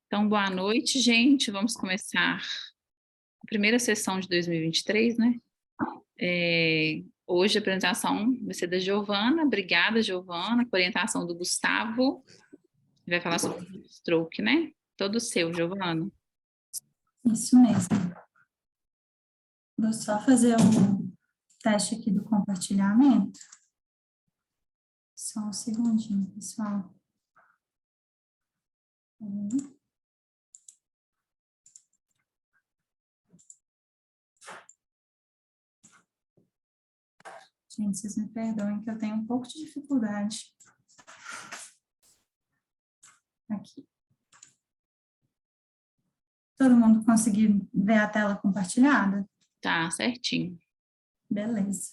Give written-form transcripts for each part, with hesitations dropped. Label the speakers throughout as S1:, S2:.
S1: Então, boa noite, gente. Vamos começar a primeira sessão de 2023, né? Hoje a apresentação vai ser da Giovana. Obrigada, Giovana, com a orientação do Gustavo. Vai falar sobre o stroke, né? Todo seu, Giovana.
S2: Isso mesmo. Vou só fazer o teste aqui do compartilhamento. Só um segundinho, pessoal. Gente, vocês me perdoem que eu tenho um pouco de dificuldade. Aqui. Todo mundo conseguiu ver a tela compartilhada?
S1: Tá, certinho.
S2: Beleza.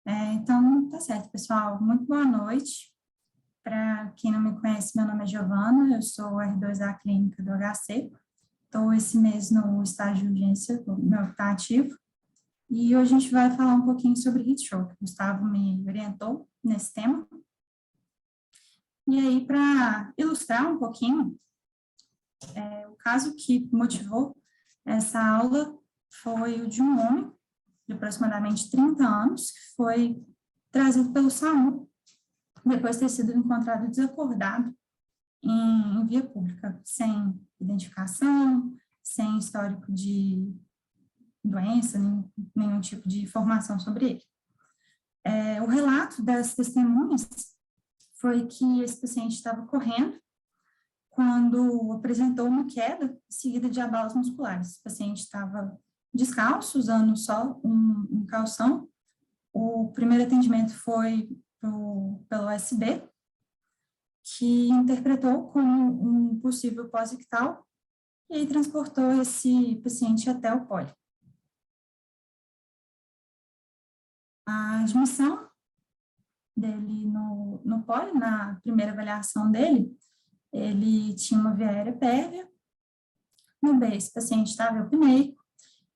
S2: Então, tá certo, pessoal. Muito boa noite. Para quem não me conhece, meu nome é Giovana, eu sou R2A clínica do HC. Estou esse mês no estágio de urgência, o meu está ativo. E hoje a gente vai falar um pouquinho sobre heat stroke. O Gustavo me orientou nesse tema. E aí, para ilustrar um pouquinho, o caso que motivou essa aula foi o de um homem de aproximadamente 30 anos, que foi trazido pelo SAMU, depois de ter sido encontrado desacordado em via pública, sem identificação, sem histórico de doença, nenhum tipo de informação sobre ele. O relato das testemunhas foi que esse paciente estava correndo quando apresentou uma queda seguida de abalos musculares. O paciente estava descalço, usando só um calção. O primeiro atendimento foi pelo USB, que interpretou como um possível pós-ictal e aí transportou esse paciente até o poli. A admissão dele no poli, na primeira avaliação dele, ele tinha uma via aérea pérvia. No B, esse paciente estava eupneico,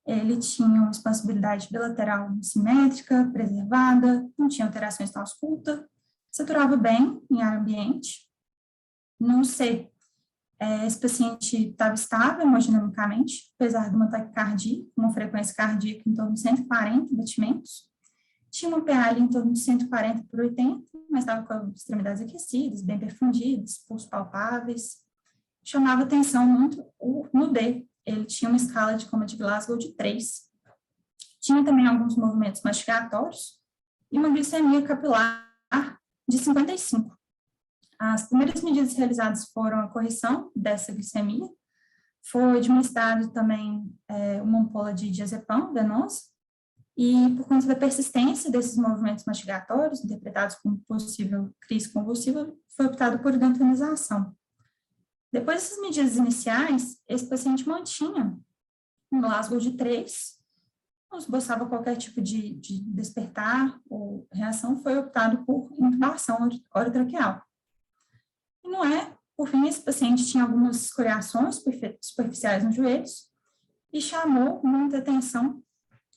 S2: ele tinha uma expansibilidade bilateral simétrica, preservada, não tinha alterações na ausculta, saturava bem em ar ambiente. No C, esse paciente estava estável hemodinamicamente, apesar de uma taquicardia, uma frequência cardíaca em torno de 140 batimentos. Tinha uma PA ali em torno de 140 por 80, mas estava com as extremidades aquecidas, bem perfundidas, pulsos palpáveis. Chamava atenção muito no D. Ele tinha uma escala de coma de Glasgow de 3. Tinha também alguns movimentos mastigatórios e uma glicemia capilar de 55. As primeiras medidas realizadas foram a correção dessa glicemia. Foi administrado também uma ampola de diazepam venosa. E, por conta da persistência desses movimentos mastigatórios, interpretados como possível crise convulsiva, foi optado por identificação. Depois dessas medidas iniciais, esse paciente mantinha um Glasgow de 3, não esboçava qualquer tipo de despertar ou reação, foi optado por intubação orotraqueal. E não é, por fim, esse paciente tinha algumas escoriações superficiais nos joelhos e chamou muita atenção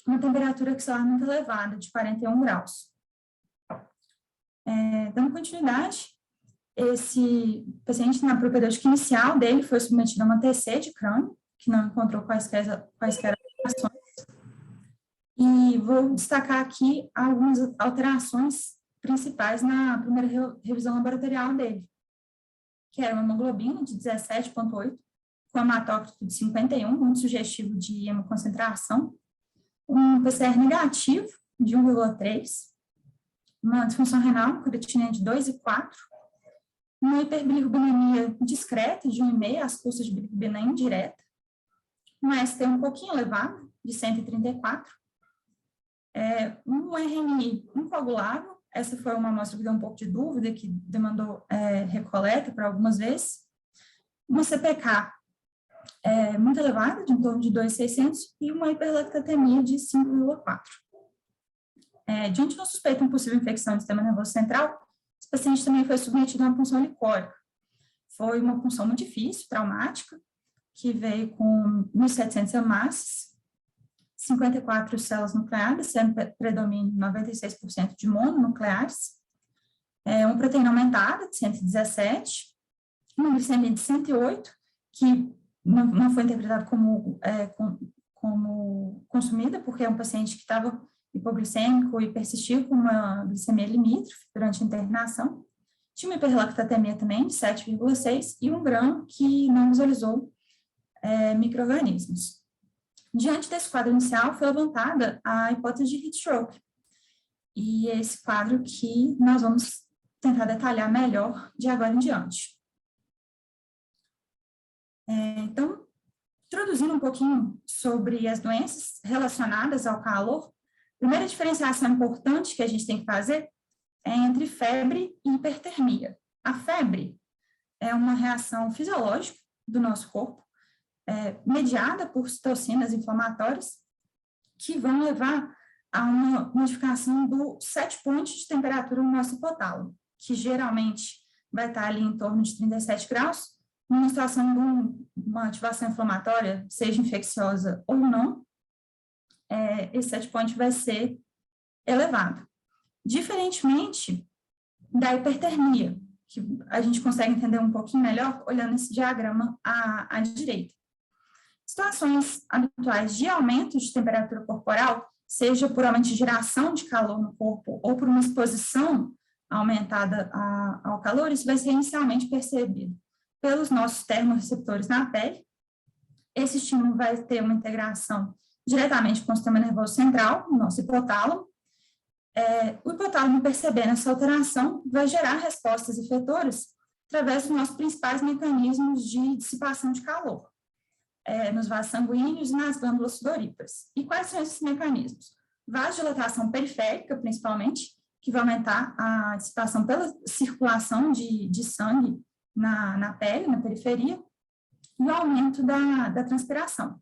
S2: uma temperatura axilar muito elevada, de 41 graus. Dando continuidade, esse paciente, na propedêutica inicial dele, foi submetido a uma TC de crânio, que não encontrou quaisquer alterações. E vou destacar aqui algumas alterações principais na primeira revisão laboratorial dele, que era uma hemoglobina de 17,8, com hematócrito de 51, muito sugestivo de hemoconcentração, um PCR negativo de 1,3, uma disfunção renal, creatinina de 2 e 4, uma hiperbilirrubinemia discreta de 1,5 às custas de bilirrubina indireta, uma ST um pouquinho elevada, de 134, um RNI incoagulável, essa foi uma amostra que deu um pouco de dúvida, que demandou recoleta por algumas vezes, uma CPK muito elevada, de em torno de 2,600, e uma hiperlactatemia de 5,4. Diante de uma suspeita de uma possível infecção do sistema nervoso central, esse paciente também foi submetido a uma punção licórica. Foi uma punção muito difícil, traumática, que veio com 1.700 hemácias, 54 células nucleares, sendo predomínio 96% de mononucleares, uma proteína aumentada de 117, uma glicemia de 108, que não foi interpretado como consumida, porque é um paciente que estava hipoglicêmico e persistiu com uma glicemia limítrofe durante a internação. Tinha uma hiperlactatemia também, de 7,6, e 1 grão que não visualizou micro-organismos. Diante desse quadro inicial, foi levantada a hipótese de heat stroke. E é esse quadro que nós vamos tentar detalhar melhor de agora em diante. Então, introduzindo um pouquinho sobre as doenças relacionadas ao calor, a primeira diferenciação importante que a gente tem que fazer é entre febre e hipertermia. A febre é uma reação fisiológica do nosso corpo, mediada por citocinas inflamatórias, que vão levar a uma modificação do set point de temperatura no nosso hipotálamo, que geralmente vai estar ali em torno de 37 graus, numa situação de uma ativação inflamatória, seja infecciosa ou não, esse set point vai ser elevado. Diferentemente da hipertermia, que a gente consegue entender um pouquinho melhor olhando esse diagrama à direita. Situações habituais de aumento de temperatura corporal, seja por aumento de geração de calor no corpo ou por uma exposição aumentada ao calor, isso vai ser inicialmente percebido pelos nossos termorreceptores na pele. Esse estímulo vai ter uma integração diretamente com o sistema nervoso central, o nosso hipotálamo. O hipotálamo, percebendo essa alteração, vai gerar respostas efetoras através dos nossos principais mecanismos de dissipação de calor, nos vasos sanguíneos e nas glândulas sudoríparas. E quais são esses mecanismos? Vasodilatação periférica, principalmente, que vai aumentar a dissipação pela circulação de sangue na pele, na periferia, e o aumento da transpiração.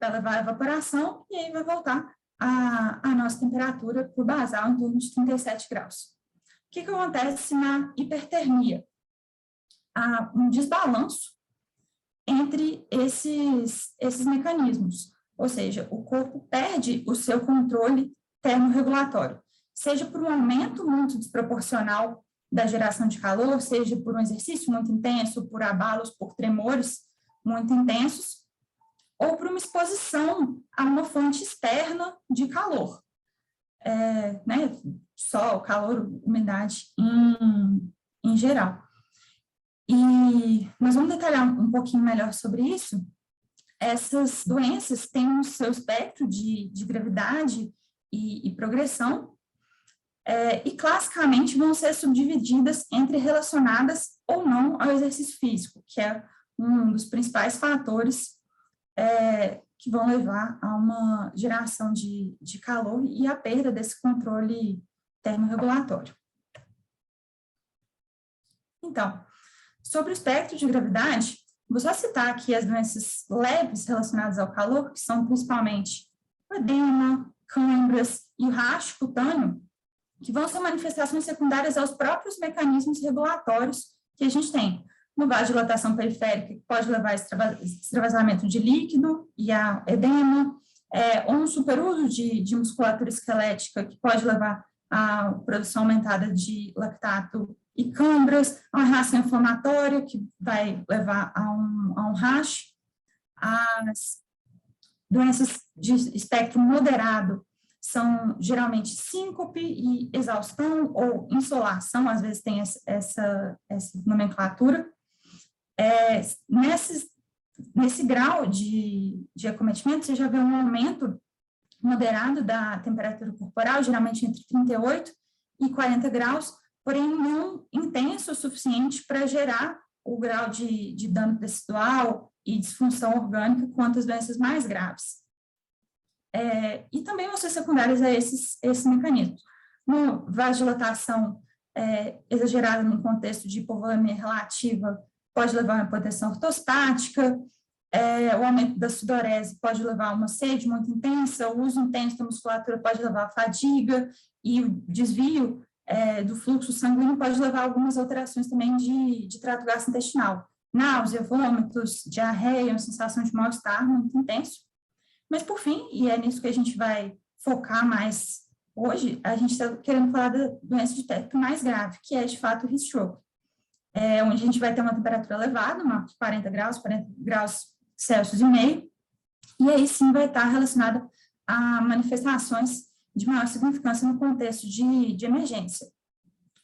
S2: Vai levar à evaporação e aí vai voltar a nossa temperatura por basal em torno de 37 graus. O que acontece na hipertermia? Há um desbalanço entre esses mecanismos, ou seja, o corpo perde o seu controle termorregulatório, seja por um aumento muito desproporcional da geração de calor, seja por um exercício muito intenso, por abalos, por tremores muito intensos, ou por uma exposição a uma fonte externa de calor, sol, calor, umidade em geral. E nós vamos detalhar um pouquinho melhor sobre isso. Essas doenças têm o seu espectro de gravidade e progressão, e classicamente vão ser subdivididas entre relacionadas ou não ao exercício físico, que é um dos principais fatores que vão levar a uma geração de calor e a perda desse controle termorregulatório. Então, sobre o espectro de gravidade, vou só citar aqui as doenças leves relacionadas ao calor, que são principalmente o edema, câimbras e o racho cutâneo, que vão ser manifestações secundárias aos próprios mecanismos regulatórios que a gente tem. Uma vasodilatação periférica, que pode levar a extravasamento de líquido e a edema, ou um superuso de musculatura esquelética, que pode levar a produção aumentada de lactato e câimbras, a uma reação inflamatória, que vai levar a um rash. As doenças de espectro moderado são geralmente síncope e exaustão ou insolação, às vezes tem essa nomenclatura. Nesse grau de acometimento, você já vê um aumento moderado da temperatura corporal, geralmente entre 38 e 40 graus, porém não intenso o suficiente para gerar o grau de dano tecidual e disfunção orgânica quanto as doenças mais graves. E também vão ser secundárias a esses mecanismos. Uma vasodilatação exagerada num contexto de hipovolemia relativa pode levar a uma hipotensão ortostática, o aumento da sudorese pode levar a uma sede muito intensa, o uso intenso da musculatura pode levar à fadiga, e o desvio do fluxo sanguíneo pode levar a algumas alterações também de trato gastrointestinal. Náusea, vômitos, diarreia, uma sensação de mal-estar muito intenso. Mas, por fim, e é nisso que a gente vai focar mais hoje, a gente está querendo falar da doença de espectro mais grave, que é, de fato, o heat stroke. onde a gente vai ter uma temperatura elevada, uma 40 graus Celsius e meio, e aí sim vai estar relacionada a manifestações de maior significância no contexto de emergência.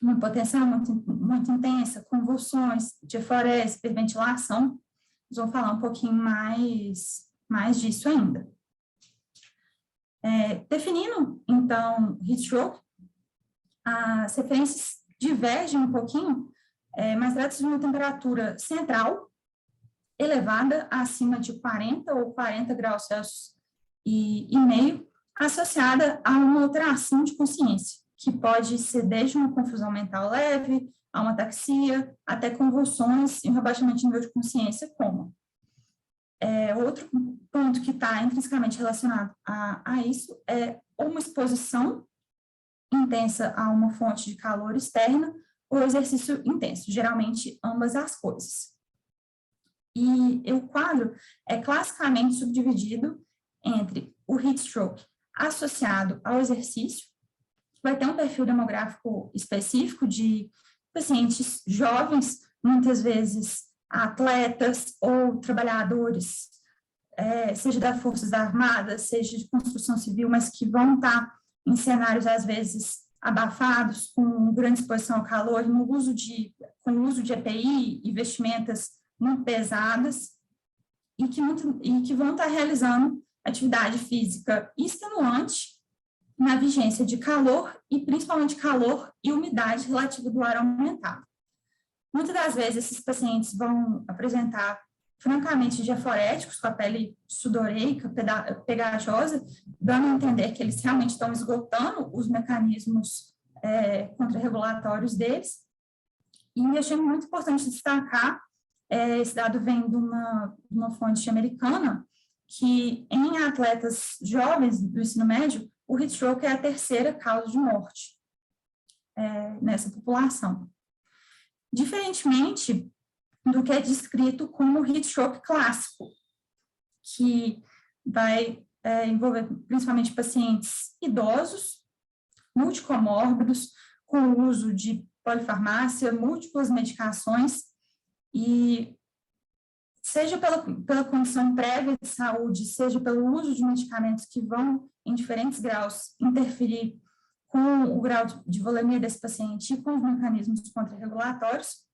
S2: Uma hipotensão muito intensa, convulsões, diaforese, hiperventilação. Nós vamos falar um pouquinho mais disso ainda. Definindo, então, heat stroke, as referências divergem um pouquinho, mas trata-se de uma temperatura central elevada acima de 40 ou 40 graus Celsius e meio, associada a uma alteração de consciência, que pode ser desde uma confusão mental leve, a uma ataxia, até convulsões e um rebaixamento de nível de consciência, coma. Outro ponto que está intrinsecamente relacionado a isso é uma exposição intensa a uma fonte de calor externa ou exercício intenso, geralmente ambas as coisas. E o quadro é classicamente subdividido entre o heat stroke associado ao exercício, que vai ter um perfil demográfico específico de pacientes jovens, muitas vezes atletas ou trabalhadores, seja das Forças Armadas, seja de construção civil, mas que vão estar em cenários, às vezes, abafados, com grande exposição ao calor, com o uso de EPI e vestimentas muito pesadas, e que vão estar realizando atividade física extenuante na vigência de calor, e principalmente calor e umidade relativa do ar aumentado. Muitas das vezes, esses pacientes vão apresentar francamente diaforéticos, com a pele sudoreica, pegajosa, dando a entender que eles realmente estão esgotando os mecanismos contrarregulatórios deles. E achei muito importante destacar, esse dado vem de uma fonte americana, que em atletas jovens do ensino médio, o heat stroke é a terceira causa de morte nessa população. Diferentemente do que é descrito como heat stroke clássico, que vai envolver principalmente pacientes idosos, multicomórbidos, com o uso de polifarmácia, múltiplas medicações, e seja pela condição prévia de saúde, seja pelo uso de medicamentos que vão, em diferentes graus, interferir com o grau de volemia desse paciente e com os mecanismos contrarregulatórios,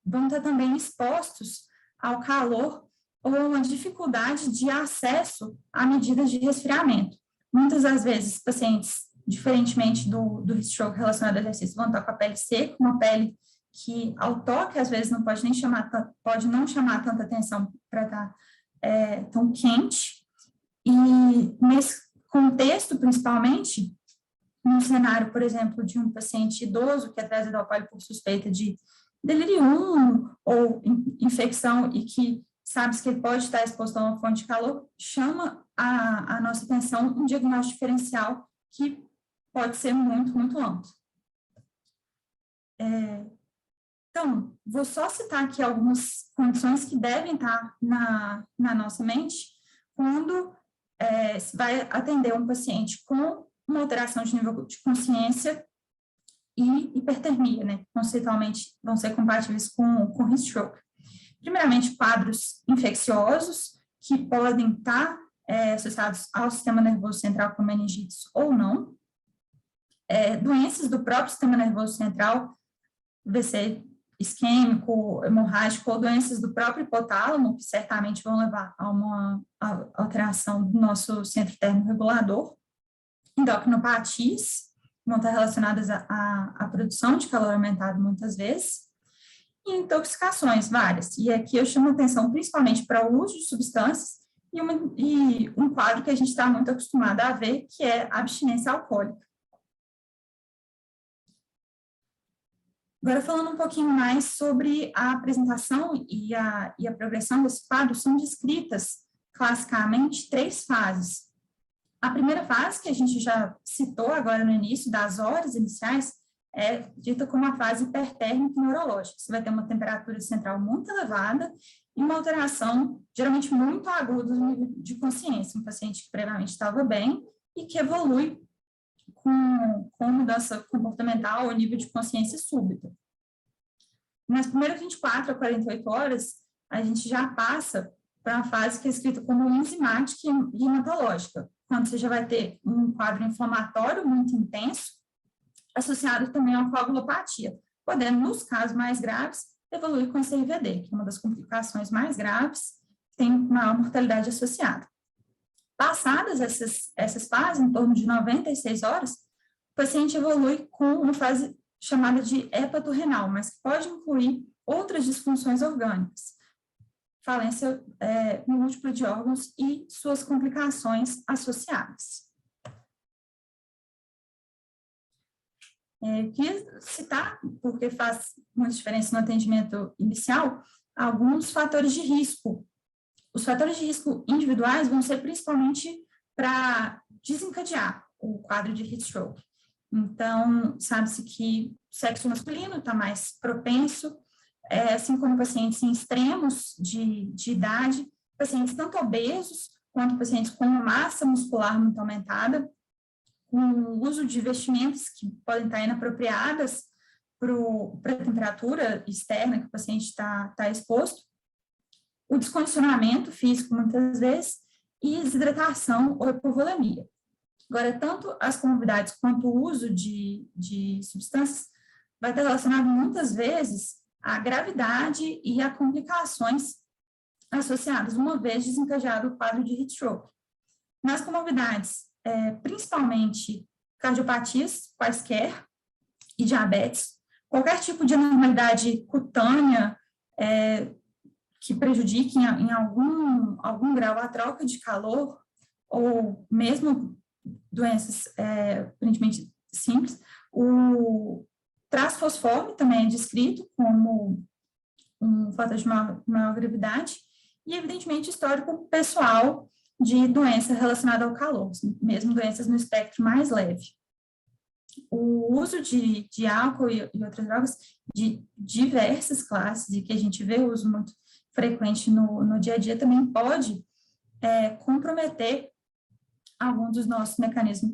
S2: vão estar também expostos ao calor ou a uma dificuldade de acesso a medidas de resfriamento. Muitas das vezes, pacientes, diferentemente do heat stroke relacionado ao exercício, vão estar com a pele seca, uma pele que, ao toque, às vezes não pode não chamar tanta atenção para estar tão quente. E nesse contexto, principalmente, num cenário, por exemplo, de um paciente idoso que é trazido ao poli por suspeita de delirium ou infecção e que sabe que ele pode estar exposto a uma fonte de calor, chama a nossa atenção um diagnóstico diferencial que pode ser muito, muito amplo. Então, vou só citar aqui algumas condições que devem estar na nossa mente quando se vai atender um paciente com uma alteração de nível de consciência e hipertermia, né? Conceitualmente vão ser compatíveis com heat stroke. Primeiramente, quadros infecciosos, que podem estar associados ao sistema nervoso central, como meningites ou não. Doenças do próprio sistema nervoso central, AVC isquêmico, hemorrágico, ou doenças do próprio hipotálamo, que certamente vão levar a uma alteração do nosso centro termorregulador. Endocrinopatias, vão estar relacionadas à produção de calor aumentado muitas vezes, e intoxicações várias. E aqui eu chamo a atenção principalmente para o uso de substâncias e um quadro que a gente está muito acostumado a ver, que é a abstinência alcoólica. Agora, falando um pouquinho mais sobre a apresentação e a progressão desse quadro, são descritas classicamente 3 fases. A primeira fase, que a gente já citou agora no início, das horas iniciais, é dita como a fase hipertérmica neurológica. Você vai ter uma temperatura central muito elevada e uma alteração, geralmente muito aguda no nível de consciência. Um paciente que previamente estava bem e que evolui com mudança comportamental ou nível de consciência súbita. Nas primeiras 24 a 48 horas, a gente já passa para uma fase que é escrita como enzimática e hematológica, quando você já vai ter um quadro inflamatório muito intenso, associado também a uma coagulopatia, podendo, nos casos mais graves, evoluir com CIVD, que é uma das complicações mais graves, tem maior mortalidade associada. Passadas essas fases, em torno de 96 horas, o paciente evolui com uma fase chamada de hepatorrenal, mas que pode incluir outras disfunções orgânicas, falência múltipla de órgãos e suas complicações associadas. Queria citar, porque faz muita diferença no atendimento inicial, alguns fatores de risco. Os fatores de risco individuais vão ser principalmente para desencadear o quadro de heat stroke. Então, sabe-se que o sexo masculino está mais propenso, assim como pacientes em extremos de idade, pacientes tanto obesos quanto pacientes com massa muscular muito aumentada, com o uso de vestimentas que podem estar inapropriadas para a temperatura externa que o paciente está exposto, o descondicionamento físico, muitas vezes, e desidratação ou hipovolemia. Agora, tanto as comorbidades quanto o uso de substâncias vai estar relacionado muitas vezes à gravidade e a complicações associadas, uma vez desencadeado o quadro de heat stroke. Nas comorbidades, principalmente cardiopatias quaisquer e diabetes, qualquer tipo de anormalidade cutânea que prejudique em algum grau a troca de calor, ou mesmo doenças aparentemente simples. O trasfosfome também é descrito como um fator de maior gravidade, e, evidentemente, histórico pessoal de doença relacionada ao calor, mesmo doenças no espectro mais leve. O uso de álcool e outras drogas de diversas classes, e que a gente vê o uso muito frequente no dia a dia, também pode comprometer alguns dos nossos mecanismos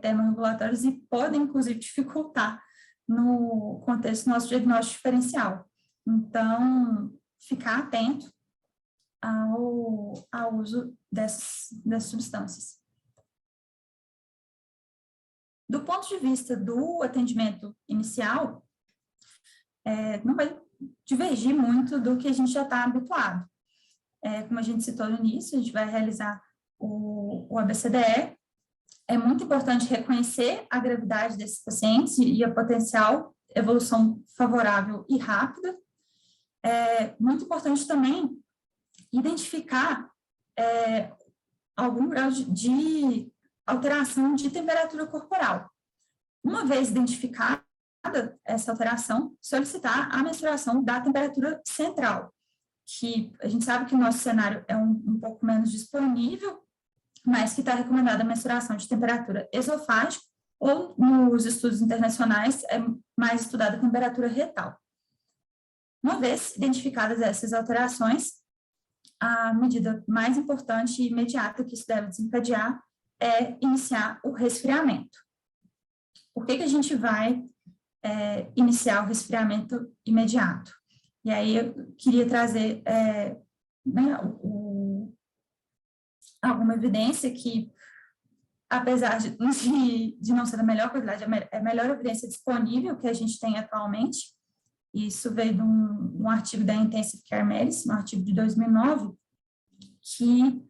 S2: termorregulatórios e podem, inclusive, dificultar no contexto do nosso diagnóstico diferencial. Então, ficar atento ao uso dessas substâncias. Do ponto de vista do atendimento inicial, não vai divergir muito do que a gente já está habituado. Como a gente citou no início, a gente vai realizar o ABCDE. É muito importante reconhecer a gravidade desses pacientes e a potencial evolução favorável e rápida. É muito importante também identificar algum grau de alteração de temperatura corporal. Uma vez identificada essa alteração, solicitar a mensuração da temperatura central, que a gente sabe que o nosso cenário é um pouco menos disponível, mas que está recomendada a mensuração de temperatura esofágica, ou nos estudos internacionais é mais estudada a temperatura retal. Uma vez identificadas essas alterações, a medida mais importante e imediata que isso deve desencadear é iniciar o resfriamento. Por que a gente vai iniciar o resfriamento imediato? E aí eu queria trazer alguma evidência que, apesar de não ser da melhor qualidade, é a melhor evidência disponível que a gente tem atualmente. Isso veio de um artigo da Intensive Care Medicine, um artigo de 2009, que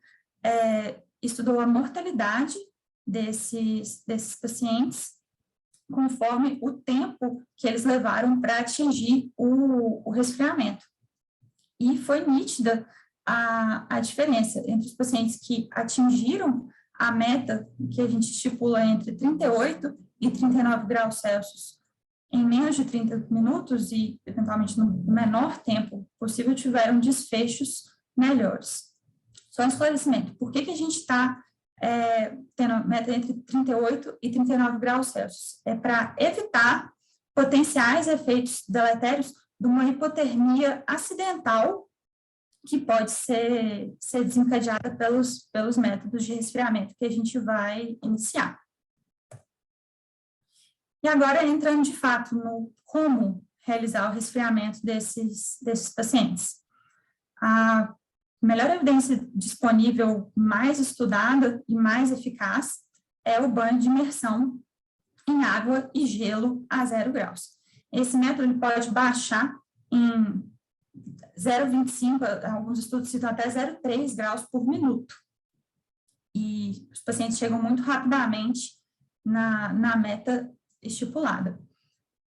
S2: estudou a mortalidade desses pacientes conforme o tempo que eles levaram para atingir o resfriamento. E foi nítida a diferença entre os pacientes que atingiram a meta que a gente estipula entre 38 e 39 graus Celsius em menos de 30 minutos e, eventualmente, no menor tempo possível, tiveram desfechos melhores. Só um esclarecimento, por que a gente está tendo meta entre 38 e 39 graus Celsius? É para evitar potenciais efeitos deletérios de uma hipotermia acidental que pode ser desencadeada pelos métodos de resfriamento que a gente vai iniciar. E agora, entrando de fato no como realizar o resfriamento desses pacientes. A melhor evidência disponível, mais estudada e mais eficaz, é o banho de imersão em água e gelo a 0 graus. Esse método ele pode baixar em 0,25, alguns estudos citam até 0,3 graus por minuto. E os pacientes chegam muito rapidamente na meta estipulada.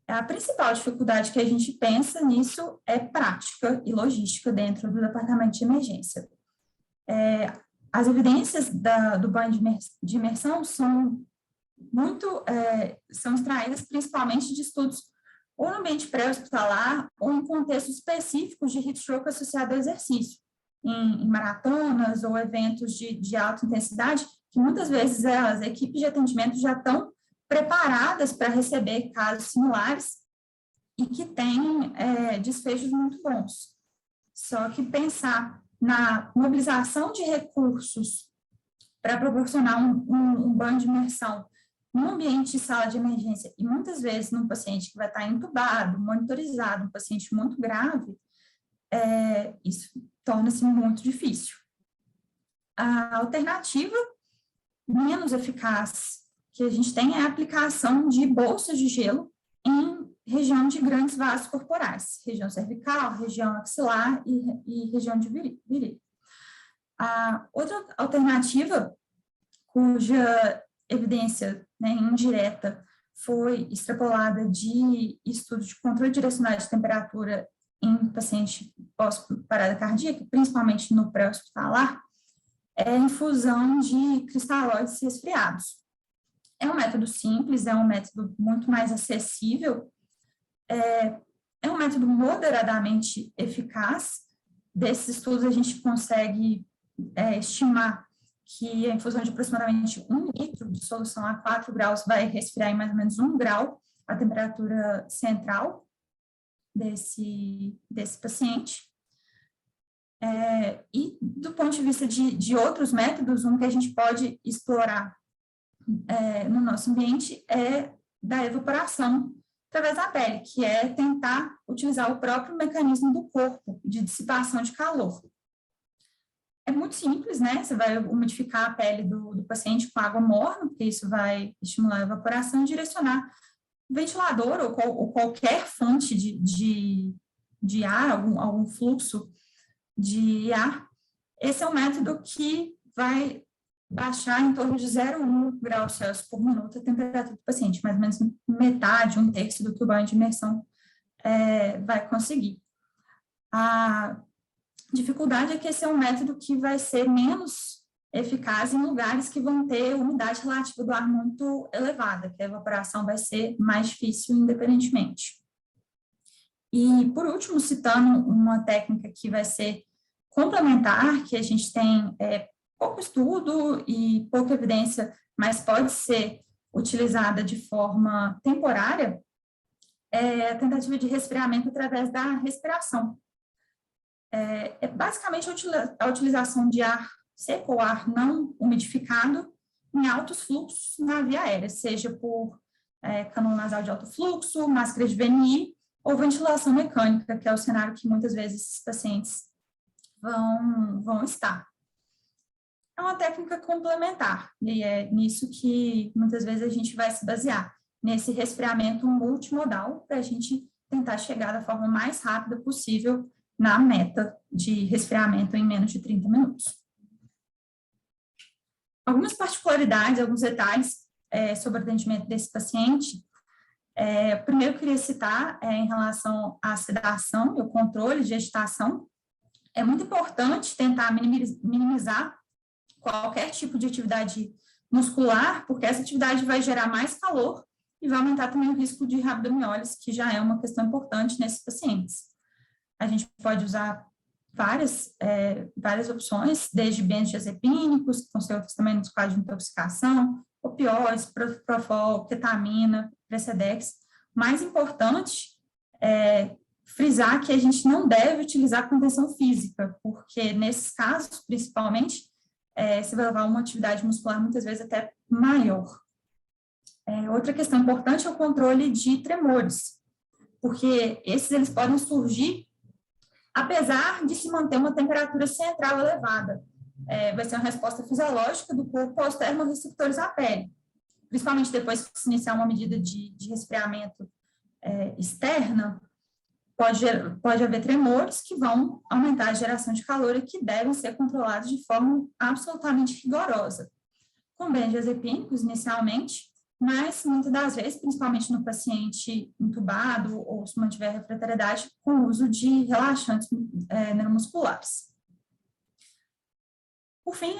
S2: A principal dificuldade que a gente pensa nisso é prática e logística dentro do departamento de emergência. As evidências do banho de imersão são extraídas principalmente de estudos ou no ambiente pré-hospitalar ou em contextos específicos de heat stroke associado ao exercício, em maratonas ou eventos de alta intensidade, que muitas vezes as equipes de atendimento já estão preparadas para receber casos similares e que têm desfechos muito bons. Só que pensar na mobilização de recursos para proporcionar um banho de imersão num ambiente de sala de emergência, e muitas vezes num paciente que vai estar entubado, monitorizado, um paciente muito grave, isso torna-se muito difícil. A alternativa menos eficaz que a gente tem é a aplicação de bolsas de gelo em região de grandes vasos corporais, região cervical, região axilar e região de virilha. A outra alternativa, cuja evidência indireta foi extrapolada de estudos de controle direcional de temperatura em paciente pós-parada cardíaca, principalmente no pré-hospitalar, é a infusão de cristalóides resfriados. É um método simples, é um método muito mais acessível, é um método moderadamente eficaz. Desses estudos a gente consegue estimar que a infusão de aproximadamente 1 litro de solução a 4 graus vai resfriar em mais ou menos 1 grau a temperatura central desse paciente. E do ponto de vista de outros métodos, um que a gente pode explorar no nosso ambiente é da evaporação através da pele, que é tentar utilizar o próprio mecanismo do corpo de dissipação de calor. É muito simples, né? Você vai umidificar a pele do paciente com água morna, porque isso vai estimular a evaporação e direcionar o ventilador ou qualquer fonte de ar, algum fluxo de ar. Esse é um método que vai baixar em torno de 0,1 graus Celsius por minuto a temperatura do paciente, mais ou menos metade, 1/3 do que o banho de imersão vai conseguir. A dificuldade é que esse é um método que vai ser menos eficaz em lugares que vão ter umidade relativa do ar muito elevada, que a evaporação vai ser mais difícil independentemente. E, por último, citando uma técnica que vai ser complementar, que a gente tem pouco estudo e pouca evidência, mas pode ser utilizada de forma temporária, é a tentativa de resfriamento através da respiração. É basicamente a utilização de ar seco ou ar não umidificado em altos fluxos na via aérea, seja por cânula nasal de alto fluxo, máscara de VNI ou ventilação mecânica, que é o cenário que muitas vezes esses pacientes vão estar. É uma técnica complementar, e é nisso que muitas vezes a gente vai se basear, nesse resfriamento multimodal, para a gente tentar chegar da forma mais rápida possível na meta de resfriamento em menos de 30 minutos. Algumas particularidades, alguns detalhes sobre o atendimento desse paciente. Primeiro, eu queria citar em relação à sedação e o controle de agitação. É muito importante tentar minimizar qualquer tipo de atividade muscular, porque essa atividade vai gerar mais calor e vai aumentar também o risco de rabdomiólise, que já é uma questão importante nesses pacientes. A gente pode usar várias opções, desde benzodiazepínicos, que vão ser outros também nos quadros de intoxicação, opioides, propofol, ketamina, Precedex. Mais importante é frisar que a gente não deve utilizar contenção física, porque nesses casos, principalmente, você vai levar uma atividade muscular muitas vezes até maior. Outra questão importante é o controle de tremores, porque eles podem surgir apesar de se manter uma temperatura central elevada. Vai ser uma resposta fisiológica do corpo aos termorreceptores à pele, principalmente depois que se iniciar uma medida de resfriamento externa, pode haver tremores que vão aumentar a geração de calor e que devem ser controlados de forma absolutamente rigorosa, com benzodiazepínicos inicialmente, mas muitas das vezes, principalmente no paciente intubado ou se mantiver refratariedade, com o uso de relaxantes neuromusculares. Por fim,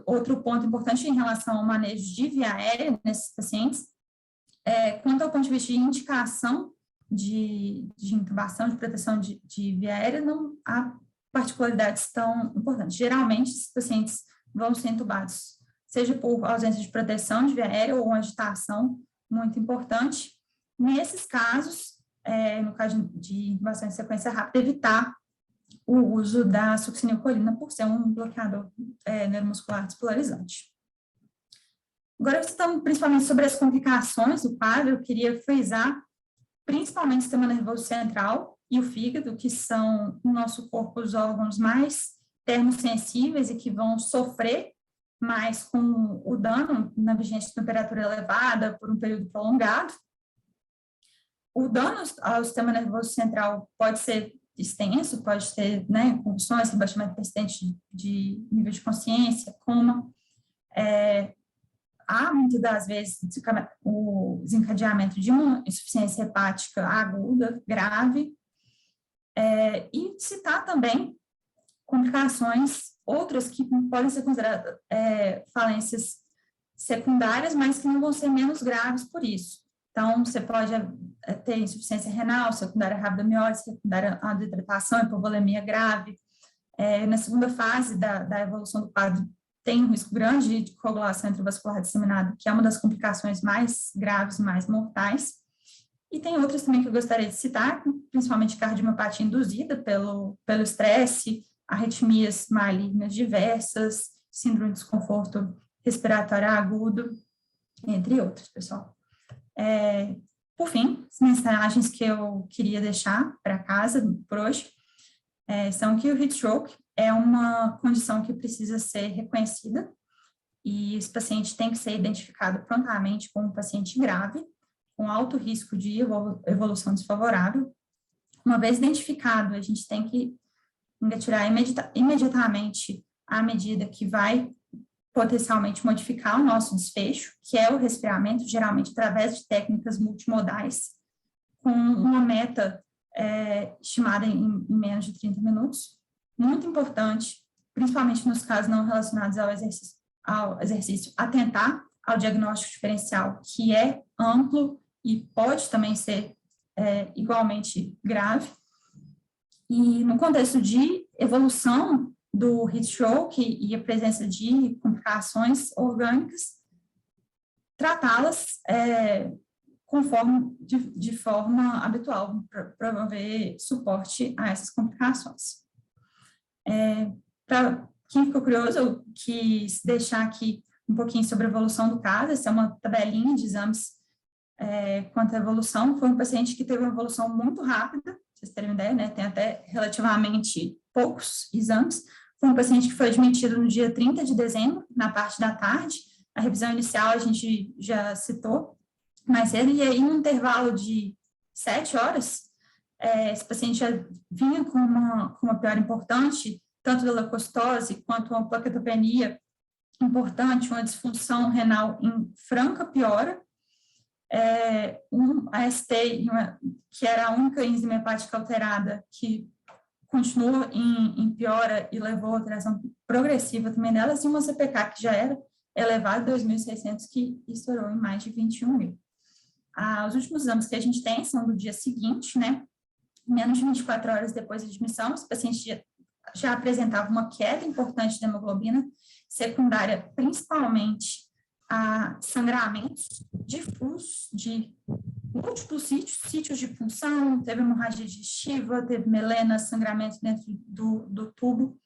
S2: outro ponto importante em relação ao manejo de via aérea nesses pacientes, quanto ao ponto de vista de indicação de intubação, de proteção de via aérea, não há particularidades tão importantes. Geralmente, esses pacientes vão ser intubados, seja por ausência de proteção de via aérea ou uma agitação muito importante. Nesses casos, no caso de intubação em sequência rápida, evitar o uso da succinilcolina por ser um bloqueador neuromuscular despolarizante. Agora, estamos principalmente sobre as complicações do quadro, eu queria frisar principalmente o sistema nervoso central e o fígado, que são no nosso corpo os órgãos mais termosensíveis e que vão sofrer mais com o dano na vigência de temperatura elevada por um período prolongado. O dano ao sistema nervoso central pode ser extenso, pode ter convulsões, rebaixamento persistente de nível de consciência, coma. Há, muitas das vezes, o desencadeamento de uma insuficiência hepática aguda, grave, e citar também complicações outras que podem ser consideradas falências secundárias, mas que não vão ser menos graves por isso. Então, você pode ter insuficiência renal, secundária rabdomiólise, secundária à desidratação, hipovolemia grave. Na segunda fase da evolução do quadro, tem um risco grande de coagulação intravascular disseminada, que é uma das complicações mais graves, mais mortais. E tem outras também que eu gostaria de citar, principalmente cardiomiopatia induzida pelo estresse, arritmias malignas diversas, síndrome de desconforto respiratório agudo, entre outros, pessoal. Por fim, as mensagens que eu queria deixar para casa por hoje são que o heat stroke é uma condição que precisa ser reconhecida e esse paciente tem que ser identificado prontamente como um paciente grave, com alto risco de evolução desfavorável. Uma vez identificado, a gente tem que tirar imediatamente a medida que vai potencialmente modificar o nosso desfecho, que é o resfriamento, geralmente através de técnicas multimodais, com uma meta estimada em menos de 30 minutos. Muito importante, principalmente nos casos não relacionados ao exercício, atentar ao diagnóstico diferencial, que é amplo e pode também ser igualmente grave. E no contexto de evolução do heat stroke e a presença de complicações orgânicas, tratá-las de forma habitual, para promover suporte a essas complicações. Para quem ficou curioso, eu quis deixar aqui um pouquinho sobre a evolução do caso. Essa é uma tabelinha de exames quanto à evolução. Foi um paciente que teve uma evolução muito rápida, para vocês terem uma ideia, tem até relativamente poucos exames. Foi um paciente que foi admitido no dia 30 de dezembro, na parte da tarde. A revisão inicial a gente já citou mais cedo, e aí, num intervalo de 7 horas, esse paciente já vinha com uma piora importante, tanto da leucocitose quanto uma plaquetopenia importante, uma disfunção renal em franca piora, um AST, que era a única enzima hepática alterada, que continuou em piora e levou a alteração progressiva também delas, e uma CPK que já era elevada, 2.600, que estourou em mais de 21.000. Os últimos exames que a gente tem são do dia seguinte, menos de 24 horas depois da admissão, os pacientes já apresentavam uma queda importante da hemoglobina, secundária principalmente a sangramentos difusos de múltiplos sítios de punção, teve hemorragia digestiva, teve melena, sangramento dentro do tubo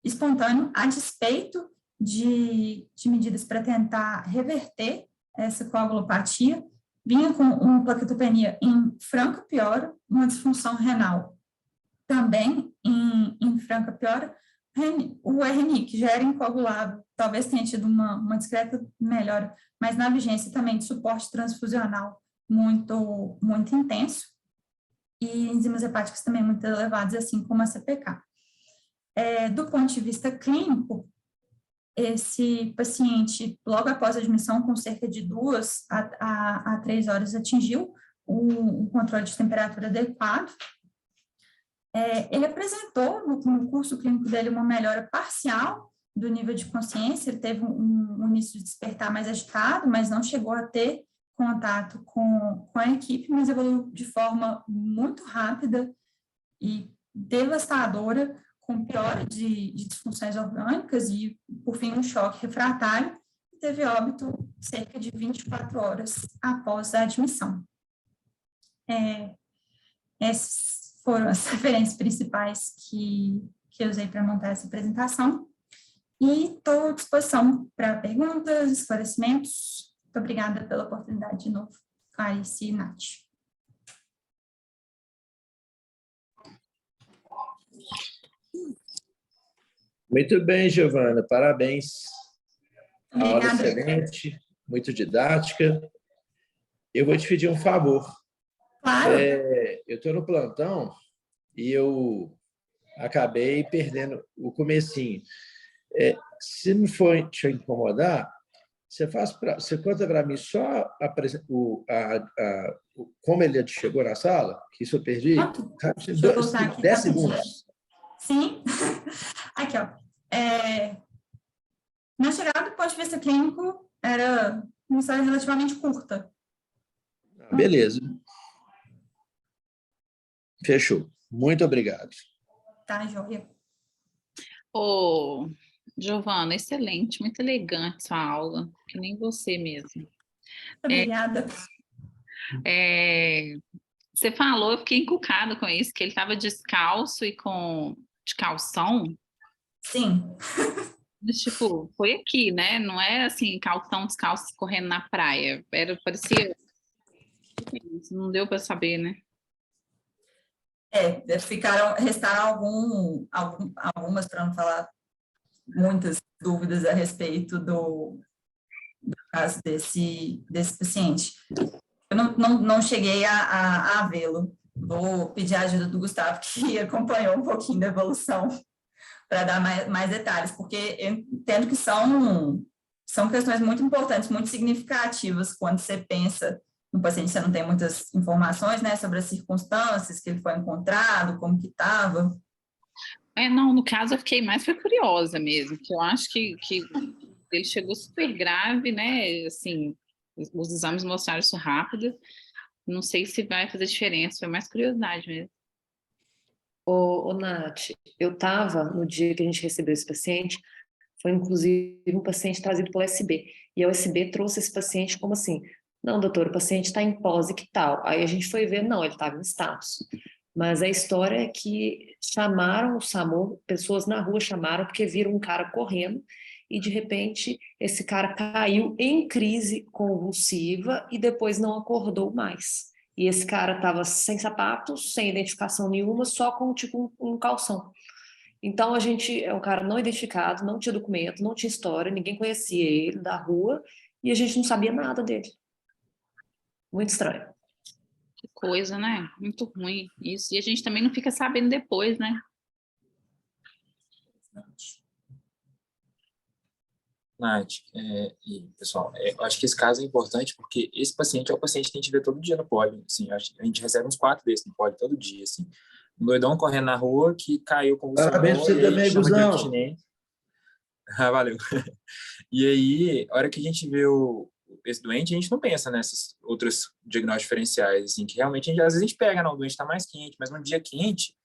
S2: espontâneo, a despeito de medidas para tentar reverter essa coagulopatia. vinha com uma plaquetopenia em franca piora, uma disfunção renal também em franca piora, o RNI, que já era incoagulável, talvez tenha tido uma discreta melhora, mas na vigência também de suporte transfusional muito, muito intenso, e enzimas hepáticas também muito elevadas, assim como a CPK. Do ponto de vista clínico, esse paciente, logo após a admissão, com cerca de 2 a 3 horas, atingiu um controle de temperatura adequado. Ele apresentou no curso clínico dele uma melhora parcial do nível de consciência, ele teve um início de despertar mais agitado, mas não chegou a ter contato com a equipe, mas evoluiu de forma muito rápida e devastadora, com piora de disfunções orgânicas e, por fim, um choque refratário, e teve óbito cerca de 24 horas após a admissão. Essas foram as referências principais que eu usei para montar essa apresentação, e estou à disposição para perguntas, esclarecimentos. Muito obrigada pela oportunidade de novo, Clarice e Nath.
S3: Muito bem, Giovana, parabéns. A aula
S2: Obrigada.
S3: excelente, muito didática. Eu vou te pedir um favor.
S2: Claro.
S3: Eu estou no plantão e eu acabei perdendo o comecinho. Se não for te incomodar, você conta para mim só como ele chegou na sala, que isso eu perdi.
S2: Deixa eu voltar aqui.
S3: 10 segundos.
S2: Sim. Aqui, ó. Na chegada do ponto de vista clínico, era uma história relativamente curta.
S3: Beleza. Fechou. Muito obrigado.
S2: Tá, joia.
S1: Giovana, excelente, muito elegante sua aula, que nem você mesmo.
S2: Obrigada.
S1: Você falou, eu fiquei encucada com isso, que ele estava descalço e de calção.
S2: Sim.
S1: Mas, tipo, foi aqui, né? Não é assim, calção descalço correndo na praia. Parecia. Não deu para saber, né?
S2: Restaram algumas, para não falar muitas dúvidas a respeito do caso desse paciente. Eu não cheguei a vê-lo. Vou pedir a ajuda do Gustavo, que acompanhou um pouquinho da evolução, para dar mais detalhes, porque eu entendo que são questões muito importantes, muito significativas, quando você pensa no paciente, você não tem muitas informações, né, sobre as circunstâncias que ele foi encontrado, como que estava.
S1: Não, no caso eu fiquei mais curiosa mesmo, que eu acho que ele chegou super grave, né, assim, os exames mostraram isso rápido, não sei se vai fazer diferença, foi mais curiosidade mesmo.
S4: Nath, eu estava no dia que a gente recebeu esse paciente, foi inclusive um paciente trazido pelo SB, e a USB trouxe esse paciente como assim, não, doutor, o paciente está em pose, que tal? Aí a gente foi ver, não, ele estava em status. Mas a história é que chamaram o SAMU, pessoas na rua chamaram porque viram um cara correndo e, de repente, esse cara caiu em crise convulsiva e depois não acordou mais. E esse cara estava sem sapatos, sem identificação nenhuma, só com tipo um calção. Então, é um cara não identificado, não tinha documento, não tinha história, ninguém conhecia ele da rua e a gente não sabia nada dele. Muito estranho.
S1: Que coisa, né? Muito ruim isso. E a gente também não fica sabendo depois, né?
S5: Nath, pessoal, eu acho que esse caso é importante porque esse paciente é o paciente que a gente vê todo dia no pódio. Assim, a gente recebe uns 4 desses no pódio todo dia. Assim. Um doidão correndo na rua que caiu convulsionou.
S3: Parabéns pra você também,
S5: chama de
S3: Guzão.
S5: abstinência. Valeu. E aí, a hora que a gente vê esse doente, a gente não pensa nessas outras diagnósticos diferenciais, assim, que realmente às vezes a gente pega, não, o doente está mais quente, mas num dia quente,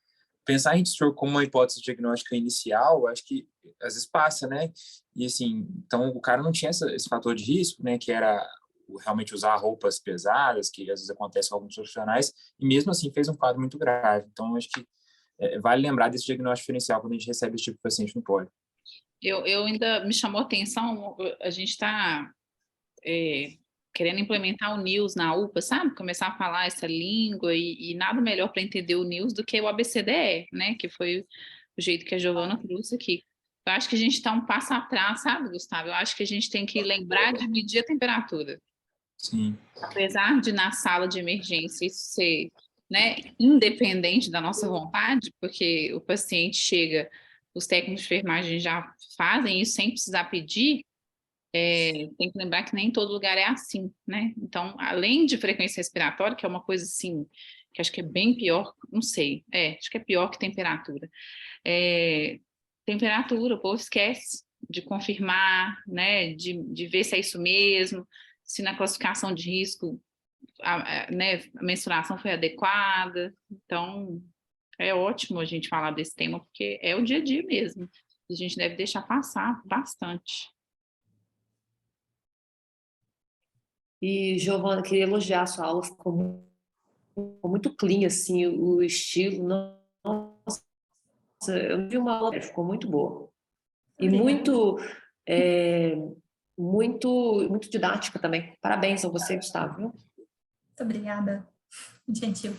S5: pensar em stroke como uma hipótese diagnóstica inicial, acho que às vezes passa, né? E assim, então o cara não tinha esse fator de risco, né? Que era realmente usar roupas pesadas, que às vezes acontece com alguns profissionais, e mesmo assim fez um quadro muito grave. Então, acho que vale lembrar desse diagnóstico diferencial quando a gente recebe esse tipo de paciente no pódio.
S1: Eu ainda me chamou a atenção, a gente está querendo implementar o NIUS na UPA, sabe? Começar a falar essa língua e nada melhor para entender o NIUS do que o ABCDE, né? Que foi o jeito que a Giovana trouxe aqui. Eu acho que a gente está um passo atrás, sabe, Gustavo? Eu acho que a gente tem que lembrar de medir a temperatura.
S5: Sim.
S1: Apesar de na sala de emergência isso ser, né, independente da nossa vontade, porque o paciente chega, os técnicos de enfermagem já fazem isso sem precisar pedir, tem que lembrar que nem todo lugar é assim, né? Então, além de frequência respiratória, que é uma coisa assim, que acho que é bem pior, não sei, acho que é pior que temperatura. Temperatura, o povo esquece de confirmar, né? De ver se é isso mesmo, se na classificação de risco né, a mensuração foi adequada. Então, é ótimo a gente falar desse tema, porque é o dia a dia mesmo. A gente deve deixar passar bastante.
S4: E, Giovana, queria elogiar a sua aula, ficou muito clean, assim, o estilo. Nossa, eu não vi uma aula, ficou muito boa. E muito didática também. Parabéns a você, Gustavo.
S2: Muito obrigada, gentil.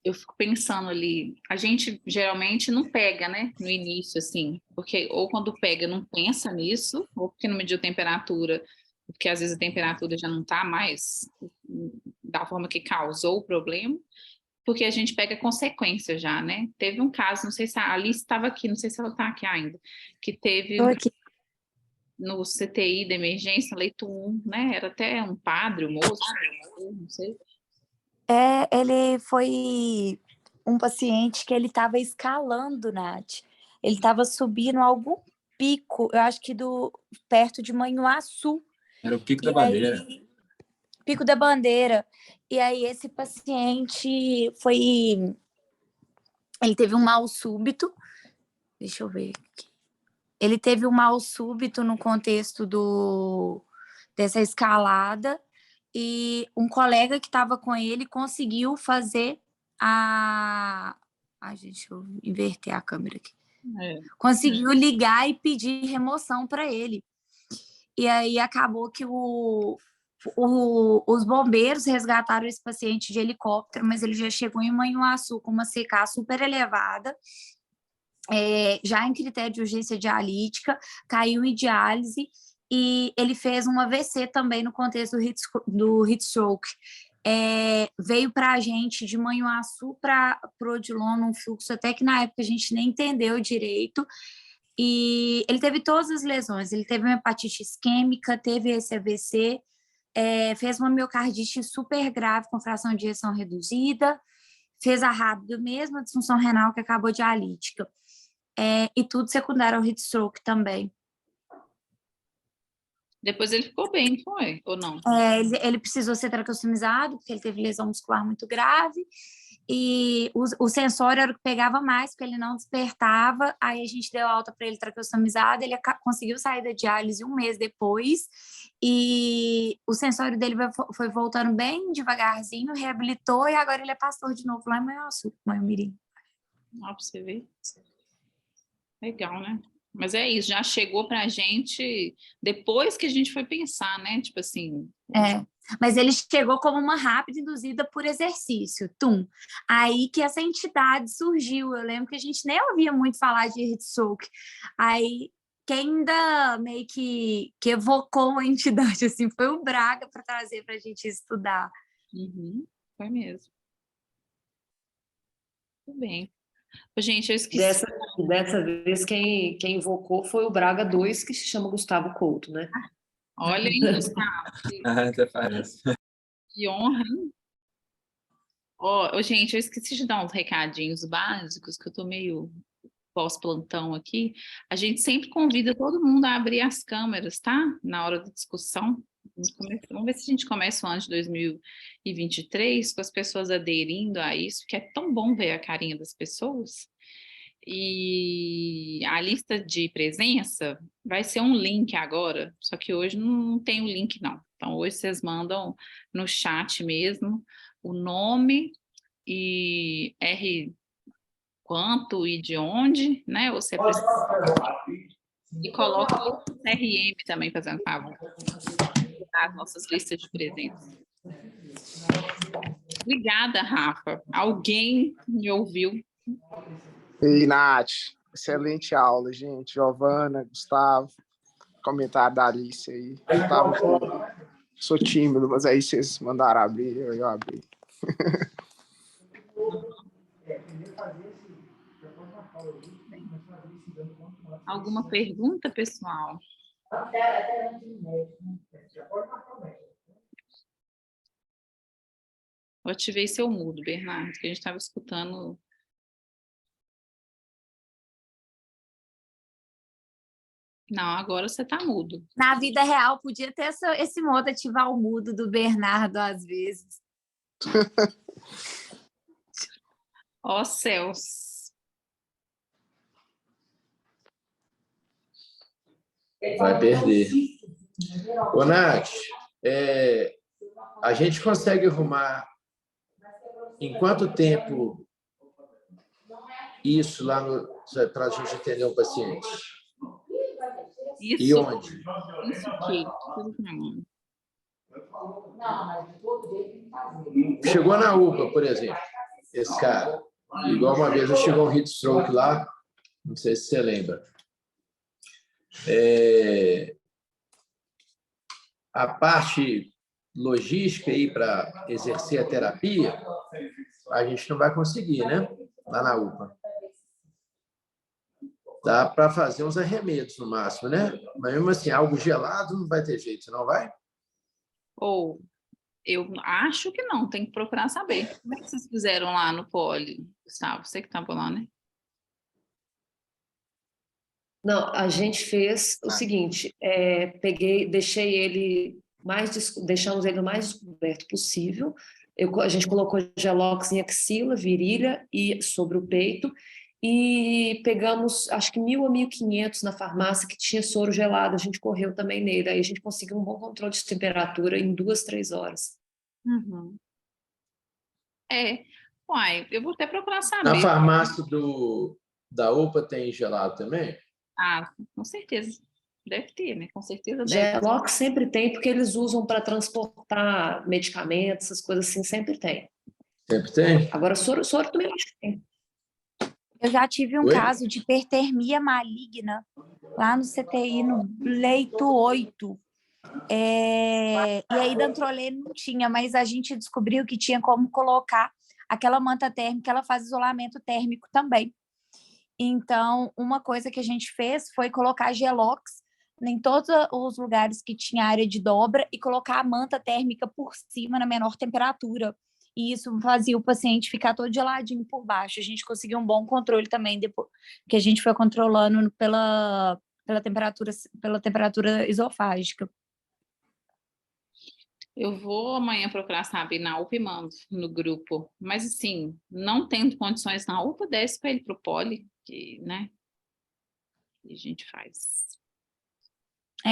S1: Eu fico pensando ali, a gente geralmente não pega, né, no início, assim, porque ou quando pega não pensa nisso, ou porque não mediu temperatura, porque às vezes a temperatura já não está mais da forma que causou o problema, porque a gente pega consequência já, né? Teve um caso, não sei se a Alice estava aqui, não sei se ela está aqui ainda, que teve no CTI da emergência, leito 1, né? Era até um padre, um moço, não sei.
S6: Ele foi um paciente que ele estava escalando, Nath. Ele estava subindo algum pico, eu acho que perto de Manhuaçu.
S5: Era o Pico da Bandeira.
S6: Pico da Bandeira. E aí esse paciente ele teve um mal súbito. Deixa eu ver aqui. Ele teve um mal súbito no contexto dessa escalada. E um colega que estava com ele conseguiu fazer gente, deixa eu inverter a câmera aqui. Conseguiu ligar e pedir remoção para ele. E aí acabou que os bombeiros resgataram esse paciente de helicóptero, mas ele já chegou em Manhuaçu com uma CK super elevada, já em critério de urgência dialítica, caiu em diálise, e ele fez um AVC também no contexto do heat stroke. Veio para a gente de Manhuaçu para o Odilon, num fluxo até que na época a gente nem entendeu direito, e ele teve todas as lesões, ele teve uma hepatite isquêmica, teve esse AVC, fez uma miocardite super grave com fração de ejeção reduzida, fez a rápido mesmo, a disfunção renal que acabou dialítica, e tudo secundário ao heat stroke também.
S1: Depois ele ficou bem, foi? Ou não?
S6: Ele precisou ser traqueostomizado, porque ele teve lesão muscular muito grave, e o sensório era o que pegava mais, porque ele não despertava, aí a gente deu alta para ele traqueostomizado, ele conseguiu sair da diálise um mês depois, e o sensório dele foi voltando bem devagarzinho, reabilitou, e agora ele é pastor de novo lá em Manhumirim.
S1: Ó, pra você ver. Legal, né? Mas é isso, já chegou pra gente depois que a gente foi pensar, né? Tipo assim...
S6: Mas ele chegou como uma rápida induzida por exercício, Aí que essa entidade surgiu. Eu lembro que a gente nem ouvia muito falar de heat stroke. Aí quem ainda meio que evocou a entidade assim, foi o Braga para trazer para a gente estudar.
S1: Foi mesmo. Tudo bem. Gente, eu esqueci.
S4: Dessa vez, quem invocou foi o Braga 2, que se chama Gustavo Couto, né?
S1: Olha aí, Gustavo.
S5: Até parece.
S1: Que honra, hein? Gente, eu esqueci de dar uns recadinhos básicos, que eu tô meio pós-plantão aqui. A gente sempre convida todo mundo a abrir as câmeras, tá? Na hora da discussão. Vamos ver se a gente começa o ano de 2023 com as pessoas aderindo a isso, que é tão bom ver a carinha das pessoas. E a lista de presença vai ser um link agora, só que hoje não tem o link, não. Então, hoje vocês mandam no chat mesmo o nome e quanto e de onde, né? Você precisa... E coloca o CRM também, fazendo favor. as nossas listas de presentes. Obrigada, Rafa. Alguém me ouviu?
S7: E, Nath, excelente aula, gente. Giovana, Gustavo, comentário da Alice aí. Sou tímido, mas aí vocês mandaram abrir, eu abri.
S1: Alguma pergunta, pessoal? Eu ativei seu mudo, Bernardo, que a gente estava escutando. Não, agora você está mudo.
S6: Na vida real, podia ter esse modo ativar o mudo do Bernardo às vezes.
S1: Ó céus.
S3: Vai perder. Ô, Nath, a gente consegue arrumar em quanto tempo isso lá para a gente atender um paciente?
S1: Isso,
S3: e onde?
S1: Isso aqui.
S3: Chegou na UPA, por exemplo, esse cara. Igual uma vez eu chegou um heat stroke lá, não sei se você lembra. A parte logística aí para exercer a terapia, a gente não vai conseguir, né? Lá na UPA. Dá para fazer uns arremedos no máximo, né? Mas mesmo assim, algo gelado não vai ter jeito, não vai?
S1: Ou eu acho que não, tem que procurar saber. Como é que vocês fizeram lá no Poli, Gustavo? Você que estava lá, né?
S4: Não, a gente fez o seguinte, deixamos ele o mais descoberto possível. A gente colocou Gelox em axila, virilha e sobre o peito e pegamos, acho que 1.000 a 1.500 na farmácia que tinha soro gelado, a gente correu também nele, aí a gente conseguiu um bom controle de temperatura em 2, 3 horas.
S1: Uhum. Uai, eu vou até procurar saber.
S3: Na farmácia da UPA tem gelado também?
S1: Ah, com certeza. Deve ter, né? Com certeza deve.
S4: Gelox sempre tem, porque eles usam para transportar medicamentos, essas coisas assim, sempre tem.
S3: Sempre tem?
S4: Agora, soro também acho que tem.
S6: Eu já tive um
S3: Oi?
S6: caso de hipertermia maligna lá no CTI, no leito 8. E aí, dantrolene não tinha, mas a gente descobriu que tinha como colocar aquela manta térmica, ela faz isolamento térmico também. Então, uma coisa que a gente fez foi colocar Gelox em todos os lugares que tinha área de dobra e colocar a manta térmica por cima na menor temperatura. E isso fazia o paciente ficar todo geladinho por baixo. A gente conseguiu um bom controle também, depois que a gente foi controlando pela temperatura esofágica.
S1: Eu vou amanhã procurar saber na UPA e mando no grupo. Mas, assim, não tendo condições na UPA, desce para ele para o Poli, que, né? E a gente faz.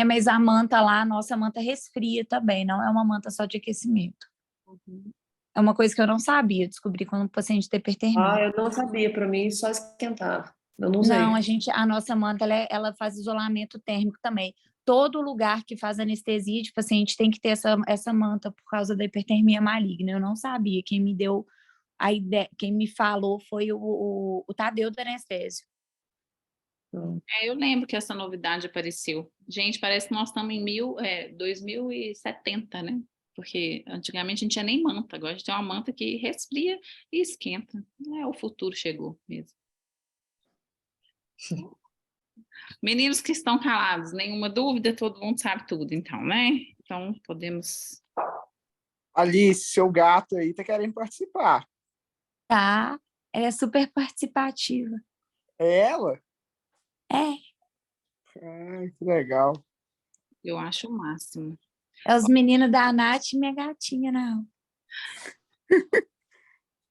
S6: Mas a manta lá, a nossa manta resfria também, não é uma manta só de aquecimento.
S1: Uhum.
S6: É uma coisa que eu não sabia, descobri quando o paciente tem hipertermia.
S4: Eu não sabia, para mim só esquentava. Eu não usei.
S6: Não, a nossa manta, ela faz isolamento térmico também. Todo lugar que faz anestesia de paciente tem que ter essa manta por causa da hipertermia maligna. Eu não sabia. Quem me deu a ideia, quem me falou foi o Tadeu do anestésio.
S1: Eu lembro que essa novidade apareceu. Gente, parece que nós estamos em 2070, né? Porque antigamente a gente tinha nem manta, agora a gente tem uma manta que resfria e esquenta. O futuro chegou mesmo. Meninos que estão calados, nenhuma dúvida, todo mundo sabe tudo, então, né? Então, podemos...
S7: Alice, seu gato aí tá querendo participar.
S6: Tá, ela é super participativa.
S7: É ela?
S6: É.
S7: Que legal.
S1: Eu acho o máximo.
S6: É os meninos da Nath e minha gatinha, não.